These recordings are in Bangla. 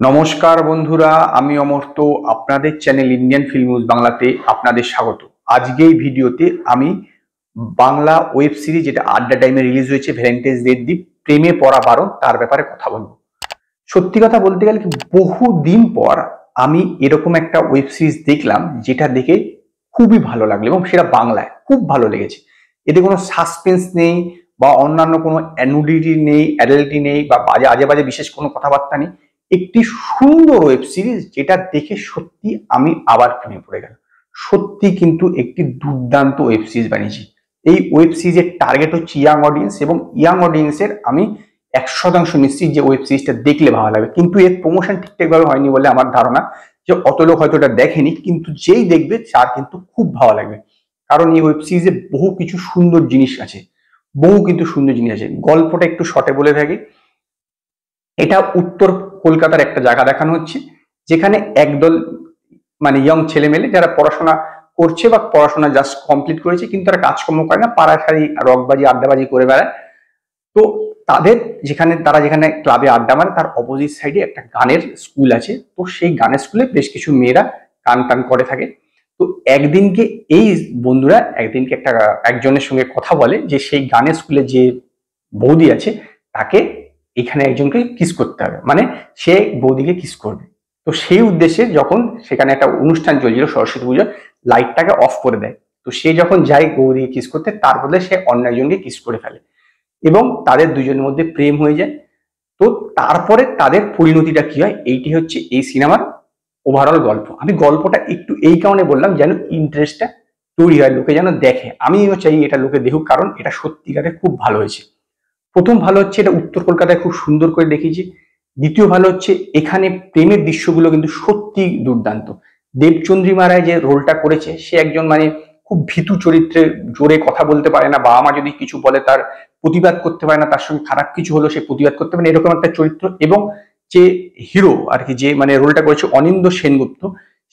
নমস্কার বন্ধুরা, আমি অমর্ত্য। আপনাদের চ্যানেল ইন্ডিয়ান ফিল্ম নিউজ বাংলাতে আপনাদের স্বাগত। আজকে এই ভিডিওতে আমি বাংলা ওয়েব সিরিজ যেটা আড্ডা টাইমে রিলিজ হয়েছে ভ্যালেন্টাইন্স ডে দিন, প্রেমে পড়া বারণ, তার ব্যাপারে কথা বলবো। সত্যি কথা বলতে গেলে বহু দিন পর আমি এরকম একটা ওয়েব সিরিজ দেখলাম যেটা দেখে খুবই ভালো লাগলো এবং সেটা বাংলায় খুব ভালো লেগেছে। এতে কোনো সাসপেন্স নেই বা অন্যান্য কোনো অ্যানুডিটি নেই, অ্যাডাল্টি নেই বা বাজে আজে বাজে বিশেষ কোনো কথাবার্তা নেই। একটি সুন্দর ওয়েব সিরিজ যেটা দেখে সত্যি আমি আবার প্রেমে পড়ে গেলাম। সত্যি কিন্তু একটি দুর্দান্ত ওয়েব সিরিজ বানিয়েছি। এই ওয়েব সিরিজের টার্গেট হচ্ছে ইয়াং অডিয়েন্স এবং ইয়াং অডিয়েন্সের আমি 100% নিশ্চিত যে ওয়েব সিরিজটা দেখলে ভালো লাগবে। কিন্তু এর প্রমোশন ঠিকঠাকভাবে হয়নি বলে আমার ধারণা, যে অত লোক হয়তো এটা দেখেনি, কিন্তু যেই দেখবে তার কিন্তু খুব ভালো লাগবে। কারণ এই ওয়েব সিরিজে বহু কিছু সুন্দর জিনিস আছে, বহু কিন্তু সুন্দর জিনিস আছে। গল্পটা একটু শর্টে বলে থাকি। এটা উত্তর কলকাতার একটা জায়গা দেখানো হচ্ছে যেখানে একদল মানে ইয়ং ছেলেমেলে যারা পড়াশোনা করছে বা পড়াশোনা জাস্ট কমপ্লিট করেছে, কিন্তু তারা কাজকর্ম করে না, পাড়ায় সারি রকবাজি আড্ডাবাজি করে বেড়ায়। তো তারা যেখানে ক্লাবে আড্ডা মারে তার অপোজিট সাইডে একটা গানের স্কুল আছে। তো সেই গানের স্কুলে বেশ কিছু মেয়েরা গান টান করে থাকে। তো একদিনকে এই বন্ধুরা একদিনকে একজনের সঙ্গে কথা বলে যে সেই গানের স্কুলে যে বৌদি আছে তাকে এখানে একজনকে কিস করতে হবে, মানে সে বৌদিকে কিস করবে। তো সেই উদ্দেশ্যে যখন সেখানে একটা অনুষ্ঠান চলছিল সরস্বতী পুজোর, লাইটটাকে অফ করে দেয়। তো সে যখন যায় বৌদিকে কিস করতে, তার বদলে সে অন্য একজনকে কিস করে ফেলে এবং তাদের দুজনের মধ্যে প্রেম হয়ে যায়। তো তারপরে তাদের পরিণতিটা কি হয়, এইটি হচ্ছে এই সিনেমার ওভারঅল গল্প। আমি গল্পটা একটু এই কারণে বললাম যেন ইন্টারেস্টটা তৈরি হয়, লোকে যেন দেখে। আমিও চাই এটা লোকে দেখুক, কারণ এটা সত্যিকারে খুব ভালো হয়েছে। প্রথম ভালো হচ্ছে এটা উত্তর কলকাতায় খুব সুন্দর করে দেখিয়েছে। দ্বিতীয় ভালো হচ্ছে এখানে প্রেমের দৃশ্যগুলো কিন্তু সত্যি দুর্দান্ত। দেবচন্দ্রিমা রায় যে রোলটা করেছে, সে একজন মানে খুব ভীতু চরিত্রে, জোরে কথা বলতে পারে না, বাবা মা যদি কিছু বলে তার প্রতিবাদ করতে পারে না, তার সঙ্গে খারাপ কিছু হলো সে প্রতিবাদ করতে পারে না, এরকম একটা চরিত্র। এবং যে হিরো আর কি, যে মানে রোলটা করেছে অনিন্দ্য সেনগুপ্ত,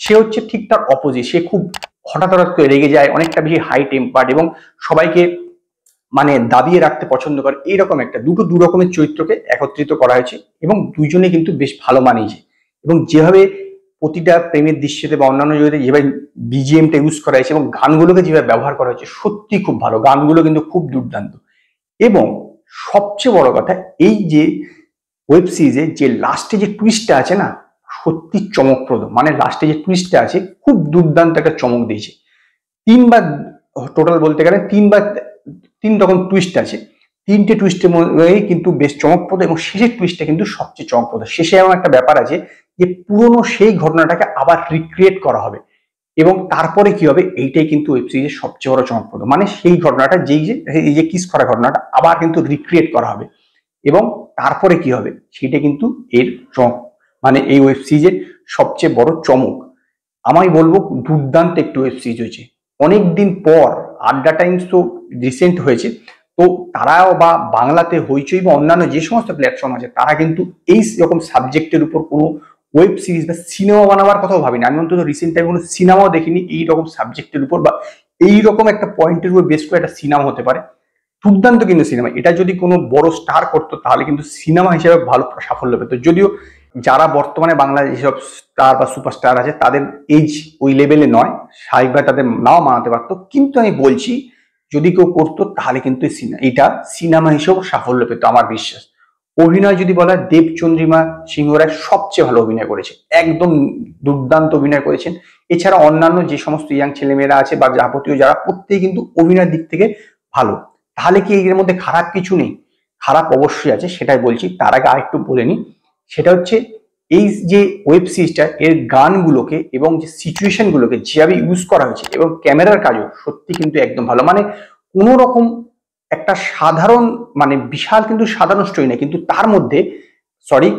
সে হচ্ছে ঠিক তার অপোজিট। সে খুব হঠাৎ হঠাৎ করে রেগে যায়, অনেকটা বেশি হাই টেম্পার্ড এবং সবাইকে মানে দাবিয়ে রাখতে পছন্দ করে। এইরকম একটা দু রকমের চরিত্রকে একত্রিত করা হয়েছে এবং দুইজনে কিন্তু বেশ ভালো মানিয়েছে। এবং যেভাবে প্রতিটা প্রেমের দৃশ্যতে বা অন্যান্য জায়গাতে যেভাবে বিজিএমটা ইউজ করা হয়েছে এবং গানগুলোকে যেভাবে ব্যবহার করা হয়েছে, সত্যি খুব ভালো। গানগুলো কিন্তু খুব দুর্দান্ত। এবং সবচেয়ে বড় কথা, এই যে ওয়েব সিরিজে যে লাস্টে যে টুইস্টটা আছে না, সত্যি চমকপ্রদ। মানে লাস্টে যে টুইস্টটা আছে খুব দুর্দান্ত একটা চমক দিয়েছে। তিনবার, টোটাল বলতে গেলে তিন রকম টুইস্ট আছে। তিনটে টুইস্টের মধ্যেই কিন্তু বেশ চমকপ্রদ এবং শেষের টুইস্টটা কিন্তু সবচেয়ে চমকপ্রদ। শেষে এমন একটা ব্যাপার আছে যে পুরনো সেই ঘটনাটাকে আবার রিক্রিয়েট করা হবে এবং তারপরে কি হবে, এইটাই কিন্তু ওয়েব সিরিজের সবচেয়ে বড় চমকপ্রদ। মানে সেই ঘটনাটা এই যে কিস করা ঘটনাটা আবার কিন্তু রিক্রিয়েট করা হবে এবং তারপরে কি হবে সেটা কিন্তু এর চমক, মানে এই ওয়েব সিরিজের সবচেয়ে বড় চমক। আমি বলবো দুর্দান্ত একটু ওয়েব সিরিজ হয়েছে। অনেকদিন পর আড্ডা টাইমস তো রিসেন্ট হয়েছে, তো তারাও বা বাংলাতে হইচই বা অন্যান্য যে সমস্ত প্ল্যাটফর্ম আছে তারা কিন্তু এই রকম সাবজেক্টের উপর কোনো ওয়েব সিরিজ বা সিনেমা বানাবার কথাও ভাবিনি। আমি অন্তত রিসেন্ট টাইমে কোনো সিনেমাও দেখিনি এই রকম সাবজেক্টের উপর বা এইরকম একটা পয়েন্টের উপর বেশ করে একটা সিনেমা হতে পারে। দুর্দান্ত কিন্তু সিনেমা। এটা যদি কোনো বড় স্টার করতো তাহলে কিন্তু সিনেমা হিসেবে ভালো সাফল্য পেত। যদিও যারা বর্তমানে বাংলায় যেসব স্টার বা সুপারস্টার আছে তাদের এজ ওই লেভেলে নয়, স্বাভাবিকভাবে তাদের নাও মানাতে পারতো, কিন্তু আমি বলছি যদি কেউ করতো তাহলে কিন্তু এটা সিনেমা হিসেবে সাফল্য পেত আমার বিশ্বাস। অভিনয় যদি বলা হয়, দেবচন্দ্রিমা সিংহ রায় সবচেয়ে ভালো অভিনয় করেছে, একদম দুর্দান্ত অভিনয় করেছেন। এছাড়া অন্যান্য যে সমস্ত ইয়াং ছেলেমেয়েরা আছে বা যাবতীয় যারা, প্রত্যেকে কিন্তু অভিনয়ের দিক থেকে ভালো। তাহলে কি এর মধ্যে খারাপ কিছু নেই? খারাপ অবশ্যই আছে, সেটাই বলছি। তার আগে আরেকটু বলে নি, সেটা হচ্ছে এই যে ওয়েব সিরিজটা এর গানগুলোকে এবং যে সিচুয়েশন গুলোকে যেভাবে ইউজ করা হয়েছে এবং ক্যামেরার কাজও সত্যি কিন্তু একদম ভালো। মানে কোন রকম একটা সাধারণ মানে বিশাল কিন্তু সাধারণ স্টোরি নয়, কিন্তু তার মধ্যে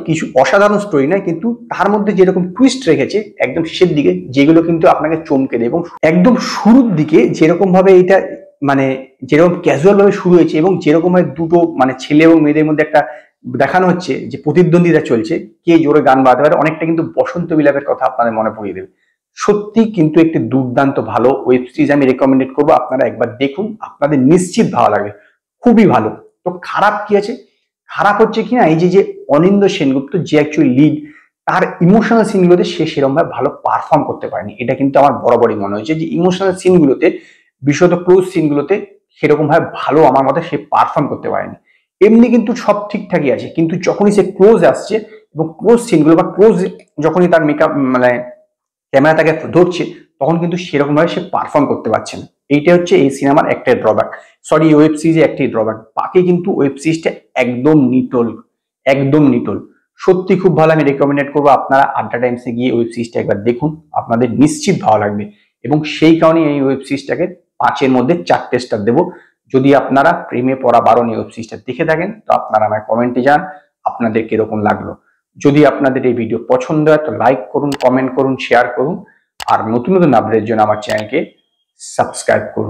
কিছু অসাধারণ স্টোরি নয়, কিন্তু তার মধ্যে যেরকম টুইস্ট রেখেছে একদম শেষের দিকে, যেগুলো কিন্তু আপনাকে চমকে দেয়। এবং একদম শুরুর দিকে যেরকম ভাবে এটা মানে যেরকম ক্যাজুয়াল ভাবে শুরু হয়েছে এবং যেরকম ভাবে দুটো মানে ছেলে এবং মেয়েদের মধ্যে একটা দেখানো হচ্ছে যে প্রতিদ্বন্দ্বিতা চলছে কে জোরে গান বাজাতে পারে, অনেকটা কিন্তু বসন্ত বিলাপের কথা আপনাদের মনে পড়িয়ে দেবে। সত্যি কিন্তু একটি দুর্দান্ত ভালো ওয়েব সিরিজ, আমি রেকমেন্ডেড করবো আপনারা একবার দেখুন, আপনাদের নিশ্চিত ভালো লাগবে, খুবই ভালো। তো খারাপ কি আছে? খারাপ হচ্ছে কি না, এই যে অনিন্দ্য সেনগুপ্ত যে অ্যাকচুয়ালি লিড, তার ইমোশনাল সিনগুলোতে সে সেরকম ভাবে ভালো পারফর্ম করতে পারেনি। এটা কিন্তু আমার বরাবরই মনে হয়েছে যে ইমোশনাল সিনগুলোতে, বিশেষত ক্লোজ সিনগুলোতে সেরকম ভাবে ভালো আমার মতে সে পারফর্ম করতে পারেনি। এমনি কিন্তু সব ঠিকঠাকই আছে, কিন্তু যখনই সে ক্লোজ আসছে এবং ক্লোজ সিনগুলো বা ক্লোজ যখনই তার মেকআপ মানে ক্যামেরা তাকে ধরছে, তখন কিন্তু সেরকম ভাবে সে পারফর্ম করতে পারছে না। এইটা হচ্ছে এই সিনেমার একটাই ড্রব্যাক, সরি ওয়েব সিরিজের একটাই ড্রব্যাক। বাকি কিন্তু ওয়েব সিরিজটা একদম নিটল, একদম নিটল। সত্যি খুব ভালো, আমি রেকমেন্ডেড করবো আপনারা আড্ডা টাইমসে গিয়ে ওয়েব সিরিজটা একবার দেখুন, আপনাদের নিশ্চিত ভালো লাগবে। এবং সেই কারণে এই ওয়েব সিরিজটাকে 5-এর মধ্যে 4টে স্টার দেবো। যদি আপনারা প্রেমে পড়া বারণ এই ওয়েব সিরিজটা দেখে থাকেন, তো আপনারা আমায় কমেন্টে জানান আপনাদের কিরকম লাগলো। যদি আপনাদের এই ভিডিও পছন্দ হয় তো লাইক করুন, কমেন্ট করুন, শেয়ার করুন। আর নতুন নতুন আপডেটের জন্য আমার চ্যানেলকে সাবস্ক্রাইব করুন।